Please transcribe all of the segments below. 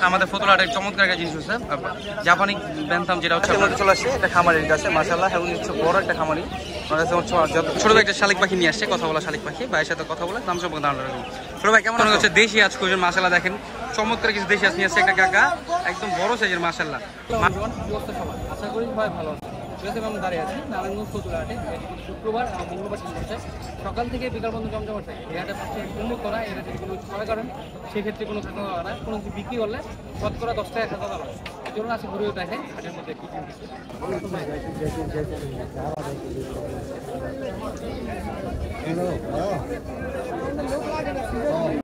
আমাদের ফতুল্লাহাটের চমৎকার একটা জিনিস হচ্ছে জাপানি ব্যান্থাম, যেটা হচ্ছে আমাদের চলে আসছে এটা খামারির কাছে মাশাআল্লাহ। এবং হচ্ছে বড় একটা খামারি, ছোট একটা শালিক পাখি নিয়ে আসছে, কথা বলা শালিক পাখি। ভাইয়ের সাথে কথা বলে দাম সম্পর্কে ধারণা রাখবো। ছোট ভাই কেমন হচ্ছে? দেশি আজ করেছেন মাশাআল্লাহ, দেখেন চমৎকার কিছু দেশি আজ নিয়ে আসছে একটা কাকা, একদম বড় সাইজের মাশাআল্লাহ। আশা করি সবাই ভালো আছে। আমি দাঁড়িয়ে আছি নারায়ণগঞ্জ ফতুল্লাহাটে, শুক্রবার এবং মঙ্গলবার দিন হচ্ছে সকাল থেকে বিকাল পর্যন্ত জমজমাট থাকে। এই হাটে পাশে উন্মুক্ত করা, এটা যদি কোনো কিছু করেন সেক্ষেত্রে কোনো খাতা দেওয়া না, কোনো কিছু বিক্রি করলে শতকরা 10 টাকা খাতা দেওয়া। এই জন্য আছে ঘুরে দেখে হাটের মধ্যে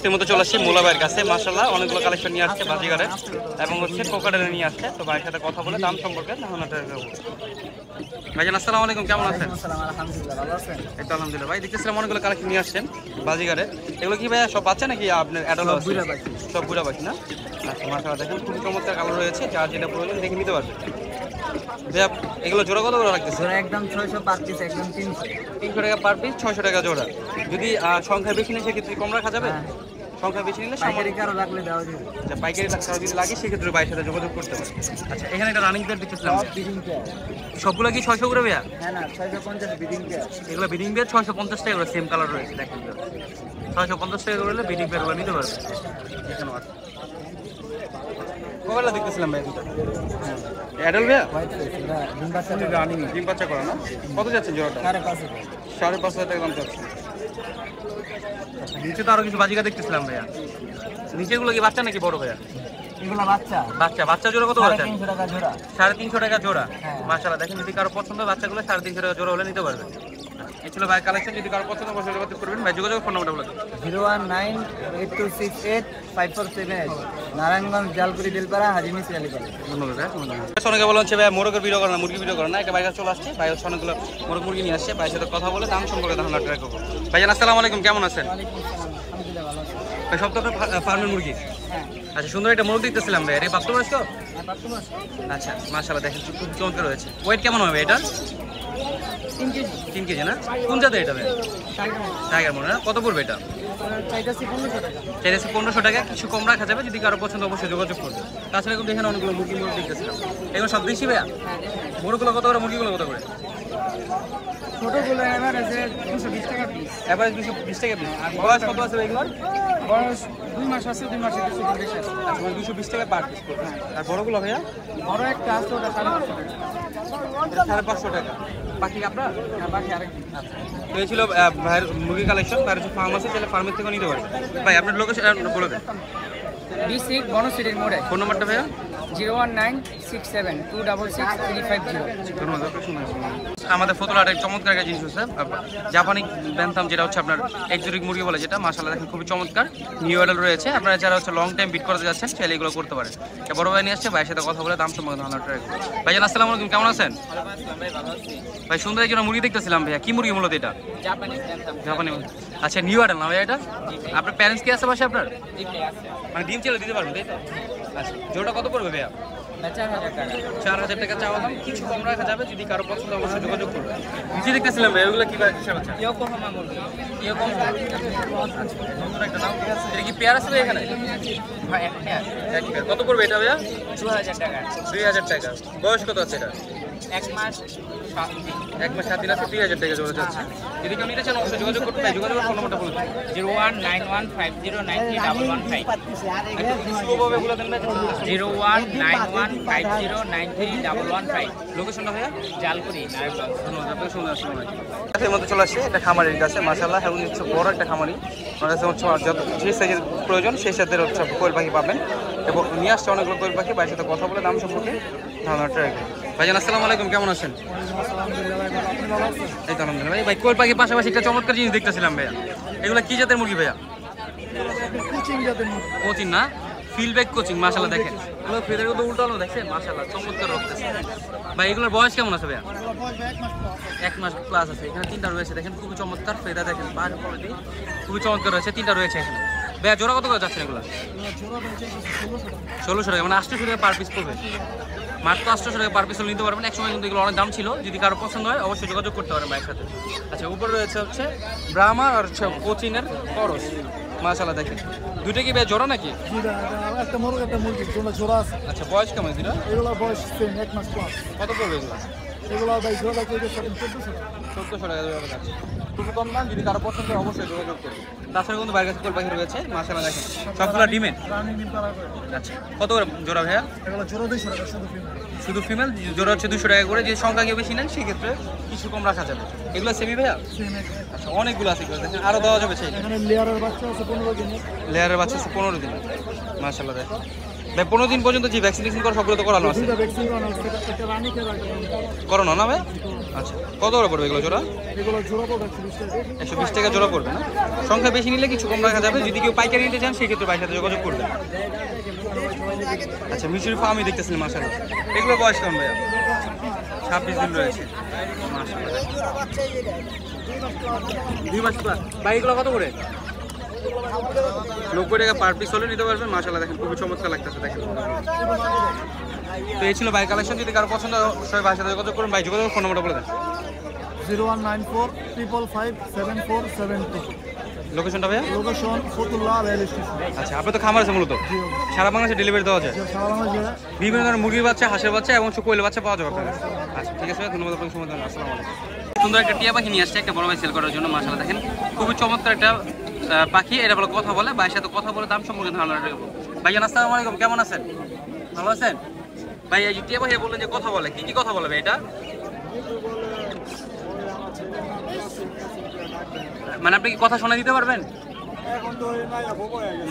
কি মতো চলে আসছে মোলা ভাইয়ের কাছে মাশাআল্লাহ। অনেকগুলো কালেকশন নিয়ে আসছে বাজিগারে এবং হচ্ছে কোকাডেলে নিয়ে আসছে। তো ভাইয়ের সাথে কথা বলে দাম সম্পর্কে ধারণা রাখবো। ভাইজান আসসালামু আলাইকুম, কেমন আছেন? আলহামদুলিল্লাহ, ভালো আছেন? এই তো আলহামদুলিল্লাহ। ভাই দেখতেছিলাম অনেকগুলো কালেকশন নিয়ে আসছেন বাজিগারে, এগুলো কি ভাইয়া সব বাচ্চা নাকি আপনার অ্যাডাল্ট? সব বুড়া পাখি না? আচ্ছা মাশাআল্লাহ, দেখেন খুবই চমৎকার কালার রয়েছে, যার যেটা প্রয়োজন দেখে নিতে পারবে। ভাইয়া এগুলো জোড়া কত করে রাখতেছে? জোড়া একদম 600 পার পিস, একদম 300 টাকা পার পিস, 600 টাকা জোড়া। যদি সংখ্যা বেশি নেই সেক্ষেত্রে কম রাখা যাবে? সংখ্যা বেশি নিলে পাইকারি কারো লাগলে দেওয়া যাবে। আচ্ছা পাইকারি টাকা যদি লাগে সেক্ষেত্রে ভাইয়ের সাথে যোগাযোগ করতে পারে। আচ্ছা এখানে একটা রানিং পেয়ার দেখতেছিলাম, সবগুলো কি 600 করে ভাইয়া? হ্যাঁ না, 650 বিডিং পেয়ার। এগুলো বিডিং পেয়ার 650 টাকা করে, সেম কালার রয়েছে দেখেন। 650 টাকা করে হলে বিডিং পেয়ারগুলো নিতে পারবে। এখানে আছে কবেলা দেখতেছিলাম ভাই দুটো অ্যাডাল্ট ভাইয়া, ডিম বাচ্চা করা না? কত যাচ্ছেন জোড়াটা? 5,500 টাকা দাম যাচ্ছে। নিচে তো আরো কিছু বাজিকা দেখতেছিলাম ভাইয়া, নিচেগুলো কি বাচ্চা নাকি বড় ভাইয়া? এগুলো বাচ্চা। বাচ্চা জোড়া কত করে? 350 টাকা জোড়া। 350 টাকা জোড়া। মাশাআল্লাহ, দেখেন যদি কারো পছন্দ বাচ্চাগুলো 350 টাকা জোড়া হলে নিতে পারবে। এই ছিল ভাই কালেকশন, যদি কারো পছন্দ অবশ্যই যোগাযোগ করবেন। ভাই যোগাযোগ ফোন নাম্বারটা বলে দিন। 01982685478, নারায়ণগঞ্জ জালকুড়ি দিলপাড়া, হাজী মিসরি আলীপাড়া। ধন্যবাদ ভাই। অনেকে বলেন ভাই মোরগের ভিডিও করে না, মুরগি ভিডিও করে না, একটা বাইরে চলে আসছে ভাই, হচ্ছে অনেকগুলো মোরগ মুরগি নিয়ে আসছে। ভাইয়ের সাথে কথা বলে দাম সম্পর্কে ধারণা রাখবো। ভাইজান আসসালামু আলাইকুম, কেমন আছেন? আলহামদুলিল্লাহ, ভালো আছি। ভাই সব তো আপনার ফার্মের মুরগি? হ্যাঁ। আচ্ছা সুন্দর একটা মোরগ দেখতেছিলাম ভাই, এটা প্রাপ্তবয়স্ক? হ্যাঁ, প্রাপ্তবয়স্ক। আচ্ছা মাশাআল্লাহ, দেখেন খুব চমৎকার রয়েছে। ওয়েট কেমন হবে এটা? 3 কেজি। 3 কেজি না? কোন জাতের এটা ভাই? টাইগার মনে না? কত পড়বে এটা? চাইতাছি 1500 টাকা। চাইতেছি 1500 টাকা, কিছু কম রাখা যাবে, যদি কারো পছন্দ অবশ্যই যোগাযোগ করবে। তাছাড়া কিন্তু এখানে অনেকগুলো মুরগি দেখতেছিলাম, এগুলো সব দেশি ভাইয়া? বড়গুলো কত করে, মুরগিগুলো কত করে? ছোটগুলো এভারেজে 220 টাকা পিস। এভারেজ 220 টাকা পিস। আর বয়স কত আছে এগুলোর? বয়স 2 মাস আছে, 2 মাসের কিছু বেশি আছে। আচ্ছা মানে 220 টাকা পার পিস করবে। আর বড়গুলো ভাইয়া? বড় একটা আছে, ওটা 550 টাকা। 550 টাকা। বাকি আপনার? আর বাকি আরেকটা। আচ্ছা তো এই ছিল ভাইয়ের মুরগি কালেকশন। ভাইয়ের যে ফার্ম আছে তাহলে ফার্মের থেকেও নিতে পারবে। ভাই আপনার লোকেশন বলে দেন। B6 বনশ্রীর মোড়ে। ফোন নাম্বারটা ভাইয়া? 01967263350। ধন্যবাদ। আমাদের ফতুল্লাহাটের চমৎকার একটা জিনিস হচ্ছে জাপানি ব্যান্থাম, যেটা হচ্ছে আপনার এক্সোটিক মুরগি বলে, যেটা মাশাআল্লাহ দেখেন খুবই চমৎকার নিউ অ্যাডাল্ট রয়েছে। আপনারা যারা হচ্ছে লং টাইম বিট করতে যাচ্ছেন চাইলে এগুলো করতে পারেন। বড় ভাই নিয়ে আসছে, ভাইয়ের সাথে কথা বলে দাম সম্পর্কে ধারণা রাখবো। ভাইজান আসসালামু আলাইকুম, কেমন আছেন? ভাই সুন্দর একজন মুরগি দেখতেছিলাম ভাইয়া, কি মুরগি মূলত এটা? জাপানি। আচ্ছা নিউ অ্যাডাল্ট না ভাইয়া এটা? আপনার প্যারেন্টস কি আছে বাসায় আপনার? মানে ডিম চাইলে দিতে পারবেন তাই তো? আচ্ছা জোড়া কত পড়বে ভাইয়া? 4000 টাকা চাওয়া দাম, কিছু কম রাখা যাবে, যদি কারো পছন্দ অবশ্যই যোগাযোগ করবে। নিচে দেখতেছিলাম ভাই, ওগুলো কি হিসাব আছে? ইয়োকোহামা মুরগি। এটা কি পেয়ার আছে ভাই এখানে? এক পেয়ার। কত পড়বে এটা ভাইয়া? 2000 টাকা। 2000 টাকা। বয়স কত আছে এটা? 1 মাস 7 দিন আছে, 2000 টাকা জোড়া যাচ্ছে। যদি কেউ নিতে চান অবশ্যই যোগাযোগ করতে পারে। যোগাযোগের ফোন নাম্বারটা বলে দিন। 01915093115। স্লোভাবে বলে দেন ভাই। 01915093115। লোকেশনটা ভাইয়া? জালকুড়ি, নারায়ণগঞ্জ। ধন্যবাদ, আপনাকে সুন্দর আসসালামু আলাইকুম। এর মধ্যে চলে আসছে এটা খামারির কাছে মাশাআল্লাহ, এবং হচ্ছে বড় একটা খামারি। ওনার কাছে হচ্ছে যত যে সাইজের প্রয়োজন সেই সাথে হচ্ছে কোয়েল পাখি পাবেন, এবং নিয়ে আসছে অনেকগুলো কোয়েল পাখি। ভাইয়ের সাথে কথা বলে দাম সম্পর্কে ধারণাটা রাখবেন। ভাইজান আসসালামু আলাইকুম, কেমন আছেন? এই তো আলহামদুলিল্লাহ। ভাই কোয়েল পাখির পাশাপাশি একটা চমৎকার জিনিস দেখতেছিলাম ভাইয়া, এগুলো কি জাতের মুরগি ভাইয়া? কোচিং না? ফিল্ডব্যাক কোচিং মাশাআল্লাহ, দেখেন এগুলো ফেদারগুলো উল্টানো দেখছেন মাশাআল্লাহ চমৎকার রক্তেছে। ভাই এগুলোর বয়স কেমন আছে ভাইয়া? 1 মাস প্লাস আছে। এখানে 3টা রয়েছে, দেখেন খুবই চমৎকার ফেদার, দেখেন বার কোয়ালিটি খুবই চমৎকার রয়েছে। 3টা রয়েছে এখানে। ভাইয়া জোড়া কত করে যাচ্ছেন এগুলো? 1600 টাকা, মানে 800 টাকা পার পিস পড়বে। মাত্র 800 টাকা পার পিস নিতে পারবেন। একসময় কিন্তু এগুলো অনেক দাম ছিল, যদি কারো পছন্দ হয় অবশ্যই যোগাযোগ করতে পারেন ভাইয়ের সাথে। আচ্ছা উপরে রয়েছে হচ্ছে ব্রাহ্মা আর হচ্ছে কোচিনের করস মাশাআল্লাহ, দেখেন দুইটা কি ভাই জোড়া নাকি? একটা মোরগ একটা মুরগি দুটো জোড়া আছে। আচ্ছা, বয়স কেমন দুইটা? এগুলো বয়স সেম 1 মাস প্লাস। কত পড়বে এগুলো? এগুলো ভাই জোড়া থেকে 1400 টাকা। 1400 টাকা জোড়া আছে। খুবই কম দাম, যদি কারো পছন্দ হয় অবশ্যই যোগাযোগ করুন। তাছাড়া কিন্তু বাইরের কাছে কোল পাখি রয়েছে, মাশাআল্লাহ দেখেন সবগুলো ডিমের। রানিং ডিম পাড়া করে। আচ্ছা, কত করে জোড়া ভাইয়া? এগুলো জোড়া 200 টাকা শুধু ফিমেল। শুধু ফিমেল জোড়া হচ্ছে 200 টাকা করে। যদি সংখ্যা কেউ বেশি নেন সেক্ষেত্রে কিছু কম রাখা যাবে। এগুলো সেমি ভাইয়া? সেম। আচ্ছা, অনেকগুলো আছে এগুলো দেখেন, আরও দেওয়া যাবে চাইলে। এখানে লেয়ারের বাচ্চা আছে 15 দিনের। লেয়ারের বাচ্চা আছে 15 দিন। মাশাআল্লাহ দেখেন ভাই, 15 দিন পর্যন্ত যে ভ্যাকসিনেশন করা সবগুলো তো করানো আছে। দুইটা ভ্যাকসিন করানো আছে, একটা রানিং এর একটা। করানো না ভাই? আচ্ছা, কত করে পড়বে এগুলো জোড়া? এগুলো জোড়া পড়বে 120 টাকা। 120 টাকা জোড়া পড়বে না? সংখ্যা বেশি নিলে কিছু কম রাখা যাবে। যদি কেউ পাইকারি নিতে চান সেক্ষেত্রে ভাইয়ের সাথে যোগাযোগ করবেন। আচ্ছা, মিশরি ফার্মই দেখতেছেন মাশাআল্লাহ। এগুলো বয়স কেমন ভাইয়া? 26 দিন রয়েছে। মাশাআল্লাহ 2 মাস প্লাস। ভাই এগুলো কত করে? 90 টাকা পার পিস হলে নিতে পারবেন। মাশাআল্লাহ দেখেন খুবই চমৎকার লাগতেছে দেখেন। তো এই ছিল ভাই কালেকশন। যদি কারো পছন্দ হয় সবাই ভাইয়ের সাথে যোগাযোগ করুন। ভাই যোগাযোগ ফোন নাম্বারটা বলে দেন। 0194 555 7472। লোকেশনটা ভাইয়া? Location Fatullah rail station. আচ্ছা, আপনার তো খামার আছে মূলত? সারা বাংলাদেশে ডেলিভারি দেওয়া যায়? সারা বাংলাদেশে বিভিন্ন ধরনের মুরগির বাচ্চা, হাঁসের বাচ্চা এবং কোয়েলের বাচ্চা পাওয়া যাবে আপনার কাছে। আচ্ছা, ঠিক আছে ভাই, ধন্যবাদ আপনাকে সময় দেওয়ার। আসসালামু আলাইকুম। সুন্দর একটা টিয়া পাখি নিয়ে আসছে একটা বড় ভাই সেল করার জন্য। মাশাআল্লাহ দেখেন খুবই চমৎকার একটা পাখি। এটা বলে কথা বলে, ভাইয়ের সাথে কথা বলে দাম সম্পর্কে ধারণা রাখবো। ভাইজান আসসালামু আলাইকুম, কেমন আছেন? ভালো আছেন ভাই? এই যে টিয়া পাখি বললেন যে কথা বলে, কি কি কথা বলে ভাই এটা? মানে আপনি কি কথা শোনা দিতে পারবেন?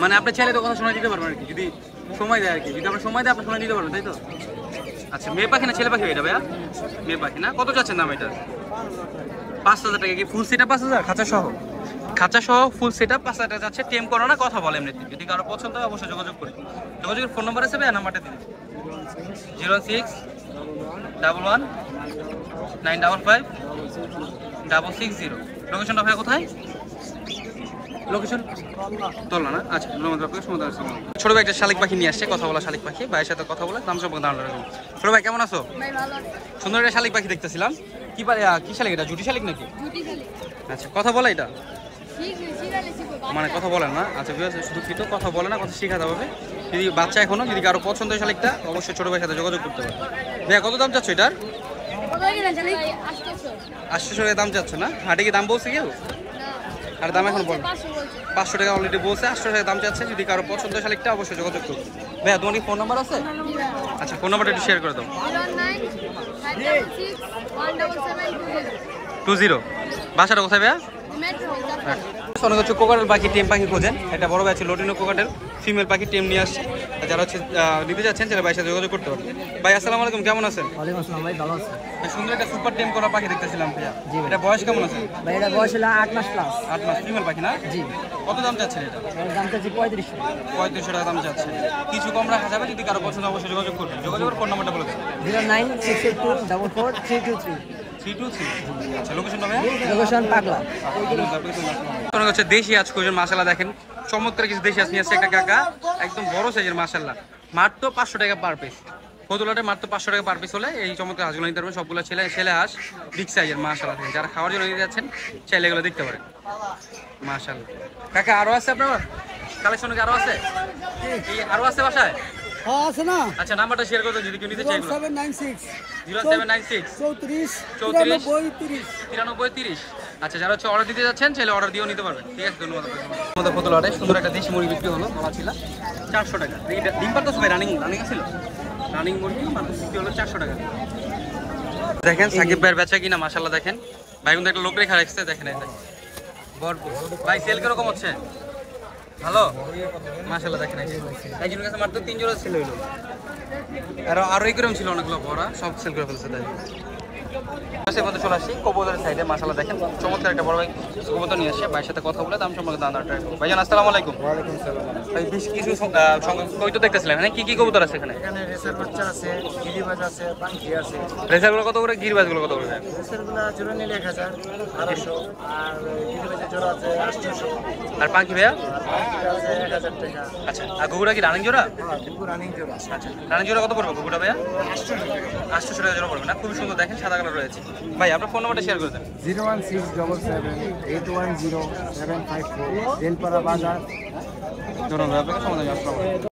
মানে আপনি ছেলে তো কথা শোনা দিতে পারবেন আর কি, যদি সময় দেয় আর কি। যদি আপনার সময় দেয় আপনি শোনা দিতে পারবেন, তাই তো? আচ্ছা, মেয়ে পাখি না ছেলে পাখি এটা ভাইয়া? মেয়ে পাখি না? কত যাচ্ছেন দাম এটা? 5000 টাকা। কি ফুল সেটআপ 5000? খাঁচা সহ? খাঁচা সহ ফুল সেটআপ 5000 টাকা যাচ্ছে। টেম করো না, কথা বলে এমনিতে। যদি কারো পছন্দ হয় অবশ্যই যোগাযোগ করি। যোগাযোগের ফোন নাম্বার আছে ভাইয়া? নাম্বারটা দিন। 06 11 955 660। লোকেশনটা ভাইয়া কোথায়? লোকেশন তোলা না? আচ্ছা, ধন্যবাদ আপনাকে সময় দেওয়ার জন্য। ছোট ভাই একটা শালিক পাখি নিয়ে আসছে, কথা বলা শালিক পাখি। ভাইয়ের সাথে কথা বলে দাম সম্পর্কে ধারণা রাখবো। ছোট ভাই কেমন আছো? সুন্দর একটা শালিক পাখি দেখতেছিলাম। কি পারে, কি শালিক এটা? জুটি শালিক নাকি? আচ্ছা, কথা বলে এটা? মানে কথা বলে না? আচ্ছা, শুধু কি তো কথা বলে না, কথা শেখাতে হবে। যদি বাচ্চা এখনো, যদি কারো পছন্দ হয় শালিকটা অবশ্যই ছোট ভাইয়ের সাথে যোগাযোগ করতে হবে। ভাইয়া কত দাম চাচ্ছ এটার? 800 টাকা দাম চাচ্ছ না? হাটে কি দাম বলছে কেউ? আর দাম এখন বল। 500 টাকা অলরেডি বলছে, 800 টাকা দাম চাচ্ছে। যদি কারো পছন্দ হয় শালিকটা অবশ্যই যোগাযোগ করুন। ভাইয়া তোমার কি ফোন নাম্বার আছে? আচ্ছা, ফোন নাম্বারটা একটু শেয়ার করে দাও। 20। বাসাটা কোথায় ভাইয়া? অনেক হচ্ছে কোকাটেল পাখি, টেম পাখি খোঁজেন। একটা বড় ভাই আছে লটিনো কোকাটেল ফিমেল পাখি টেম নিয়ে আসছে। যারা হচ্ছে নিতে যাচ্ছেন যারা ভাইয়ের সাথে যোগাযোগ করতে পারবেন। ভাই আসসালামু আলাইকুম, কেমন আছেন? ওয়ালাইকুম আসসালাম ভাই, ভালো আছেন? সুন্দর একটা সুপার টেম করা পাখি দেখতেছিলাম ভাইয়া। এটা বয়স কেমন আছে? ভাই এটা বয়স হলো 8 মাস প্লাস। 8 মাস ফিমেল পাখি না? জি। কত দাম চাচ্ছেন এটা? এর দাম চাচ্ছি 3500। 3500 টাকা দাম চাচ্ছে। কিছু কম রাখা যাবে। যদি কারো পছন্দ অবশ্যই যোগাযোগ করবেন। যোগাযোগের ফোন নাম্বারটা বলে দেন। 09682444323। 323। আচ্ছা, লোকেশনটা ভাইয়া? লোকেশন পাগলা। অনেক হচ্ছে দেশি আজ করেছেন। মাশাআল্লাহ দেখেন চমৎকার কিছু দেশি আজ নিয়ে আসছে একটা কাকা, একদম বড় সাইজের। মাশাআল্লাহ মাত্র 500 টাকা পার পিস। ফতুলাটে মাত্র 500 টাকা পার পিস হলে এই চমৎকার হাঁসগুলো নিতে পারবেন। সবগুলো ছেলে হাঁস, বিগ সাইজের। মাশাআল্লাহ যারা খাওয়ার জন্য নিতে যাচ্ছেন চাইলে এগুলো দেখতে পারেন। মাশাআল্লাহ কাকা আরো আছে আপনার কালেকশন? আরো আছে? আরো আছে বাসায়? হ্যাঁ আছে না? আচ্ছা, নাম্বারটা শেয়ার করে দেন যদি কেউ নিতে চায়। 0796 0796 34 93 আচ্ছা, যারা হচ্ছে অর্ডার দিতে যাচ্ছেন চাইলে অর্ডার দিয়েও নিতে পারবেন। ঠিক আছে, ধন্যবাদ। আমাদের ফতুলাটে সুন্দর একটা দেশি মুরগি বিক্রি হলো, বলা ছিল 400 টাকা। ডিম পারতেছে ভাই? রানিং ছিল রানিং মুরগি, মাত্র বিক্রি হলো 400 টাকা। দেখেন সাকিব ভাইয়ের বেচা কিনা মাশাআল্লাহ দেখেন। ভাই কিন্তু একটা লোক রেখা রাখছে, দেখেন এটা ভরপুর। ভাই সেল কিরকম হচ্ছে? ভালো মাশাআল্লাহ দেখেন। একজনের কাছে মাত্র 3 জোড়া ছিল হইলো, আরো এরকম ছিল অনেকগুলো ভরা, সব সেল করে ফেলছে। তাই চলে আসি কবুতরের সাইডে। মাশাআল্লাহ দেখেন চমৎকার একটা বড় ভাই কবুতর নিয়ে আসে। ভাইয়ের সাথে কথা বলে দাম সম্পর্কে দানাটা ভাইজান আসসালামু আলাইকুম। ওয়ালাইকুম সালাম। ভাই বেশ কিছু কবুতর দেখতেছিলাম, এখানে কি কি কবুতর আছে? এখানে রেসার বাচ্চা আছে, গিরিবাজ আছে, পাখি আছে। রেসারগুলো কত করে, গিরবাজগুলো কত করে? রেসারগুলো জোড়া নিলে 1000 1200, আর গিরিবাজের জোড়া আছে 800। আর পাখি ভাইয়া? পাখি আছে 1000 টাকা। আচ্ছা, আর ঘুঘুরা কি রানিং জোড়া? হ্যাঁ, কিন্তু রানিং জোড়া। আচ্ছা, রানিং জোড়া কত পড়বে ঘুঘুরা ভাইয়া? 800 টাকা জোড়া পড়বে না? খুবই সুন্দর দেখেন, সাদা লাগানো রয়েছে। ভাই আপনার ফোন নাম্বারটা শেয়ার করে দেন। 01677810754 বেলপাড়া বাজার। ধন্যবাদ আপনাকে। সমাধান আসসালামু আলাইকুম।